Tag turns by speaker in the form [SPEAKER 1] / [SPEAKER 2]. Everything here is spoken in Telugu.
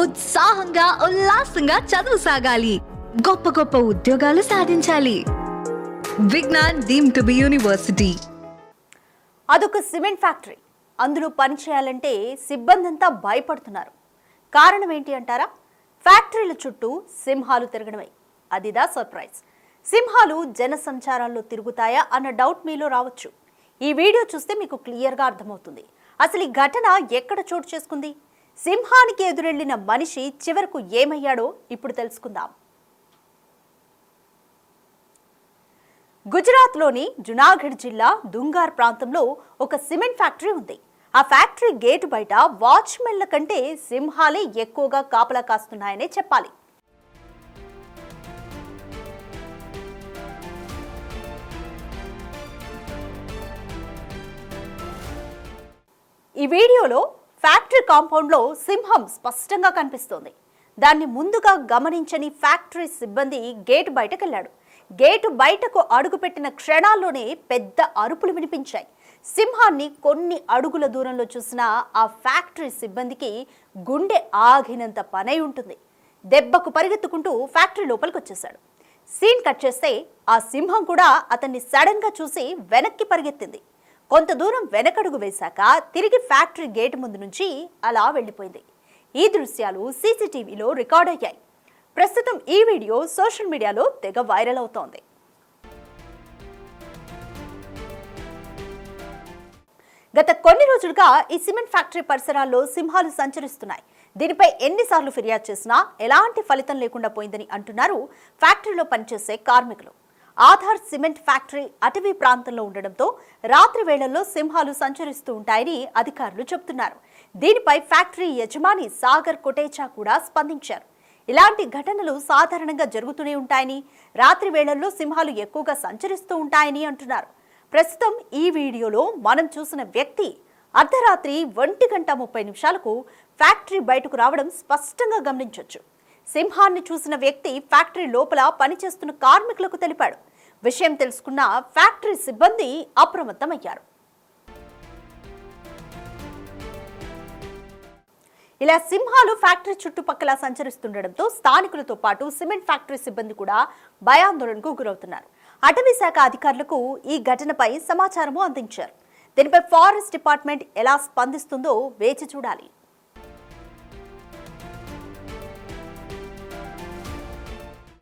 [SPEAKER 1] ఉత్సాహంగా ఉల్లాసంగా చదువు సాగాలి, గొప్ప గొప్ప ఉద్యోగాలు సాధించాలి. Vignan deemed to be university.
[SPEAKER 2] అదొక సిమెంట్ ఫ్యాక్టరీ. అందులో పని చేయాలంటే సిబ్బంది అంతా భయపడుతున్నారు. కారణం ఏంటి అంటారా? ఫ్యాక్టరీల చుట్టూ సింహాలు తిరగడమే. అదిదా సర్ప్రైజ్. సింహాలు జన సంచారాల్లో తిరుగుతాయా అన్న డౌట్ మీలో రావచ్చు. ఈ వీడియో చూస్తే మీకు క్లియర్గా అర్థమవుతుంది. అసలు ఈ ఘటన ఎక్కడ చోటు చేసుకుంది? సింహానికి ఎదురెళ్లిన మనిషి చివరకు ఏమయ్యాడో ఇప్పుడు తెలుసుకుందాం. గుజరాత్లోని జునాగఢ్ జిల్లా దుంగార్ ప్రాంతంలో ఒక సిమెంట్ ఫ్యాక్టరీ ఉంది. ఆ ఫ్యాక్టరీ గేటు బయట వాచ్మెన్ల కంటే సింహాలే ఎక్కువగా కాపలా కాస్తున్నాయనే చెప్పాలి. ఈ వీడియోలో ఫ్యాక్టరీ కాంపౌండ్లో సింహం స్పష్టంగా కనిపిస్తోంది. దాన్ని ముందుగా గమనించని ఫ్యాక్టరీ సిబ్బంది గేటు బయటకెళ్లాడు. గేటు బయటకు అడుగుపెట్టిన క్షణాల్లోనే పెద్ద అరుపులు వినిపించాయి. సింహాన్ని కొన్ని అడుగుల దూరంలో చూసిన ఆ ఫ్యాక్టరీ సిబ్బందికి గుండె ఆగినంత పనై ఉంటుంది. దెబ్బకు పరిగెత్తుకుంటూ ఫ్యాక్టరీ లోపలికి వచ్చేశాడు. సీన్ కట్ చేస్తే ఆ సింహం కూడా అతన్ని సడన్ గా చూసి వెనక్కి పరిగెత్తింది. కొంత దూరం వెనకడుగు వేశాక తిరిగి ఫ్యాక్టరీ గేటు ముందు నుంచి అలా వెళ్ళిపోయింది. ఈ దృశ్యాలు సీసీటీవీలో రికార్డ్ అయ్యాయి. ప్రస్తుతం ఈ వీడియో సోషల్ మీడియాలో తెగ వైరల్ అవుతోంది. గత కొన్ని రోజులుగా ఈ సిమెంట్ ఫ్యాక్టరీ పరిసరాల్లో సింహాలు సంచరిస్తున్నాయి. దీనిపై ఎన్నిసార్లు ఫిర్యాదు చేసినా ఎలాంటి ఫలితం లేకుండా పోయిందని అంటున్నారు ఫ్యాక్టరీలో పనిచేసే కార్మికులు. ఆధార్ సిమెంట్ ఫ్యాక్టరీ అటవీ ప్రాంతంలో ఉండడంతో రాత్రి వేళల్లో సింహాలు సంచరిస్తూ ఉంటాయని అధికారులు చెబుతున్నారు. దీనిపై ఫ్యాక్టరీ యజమాని సాగర్ కొటేచా కూడా స్పందించారు. ఇలాంటి ఘటనలు సాధారణంగా జరుగుతూనే ఉంటాయని, రాత్రి వేళల్లో సింహాలు ఎక్కువగా సంచరిస్తూ ఉంటాయని అంటున్నారు. ప్రస్తుతం ఈ వీడియోలో మనం చూసిన వ్యక్తి అర్ధరాత్రి 1:30 ఫ్యాక్టరీ బయటకు రావడం స్పష్టంగా గమనించవచ్చు. సింహాన్ని చూసిన వ్యక్తి ఫ్యాక్టరీ లోపల పనిచేస్తున్న కార్మికులకు తెలిపాడు. విషయం తెలుసుకున్న ఫ్యాక్టరీ సిబ్బంది అప్రమత్తమయ్యారు. ఇలా సింహాలు ఫ్యాక్టరీ చుట్టుపక్కల సంచరిస్తుండటంతో స్థానికులతో పాటు సిమెంట్ ఫ్యాక్టరీ సిబ్బంది కూడా భయాందోళనకు గురవుతున్నారు. అటవీ శాఖ అధికారులకు ఈ ఘటనపై సమాచారము అందించారు. దీనిపై ఫారెస్ట్ డిపార్ట్మెంట్ ఎలా స్పందిస్తుందో వేచి చూడాలి.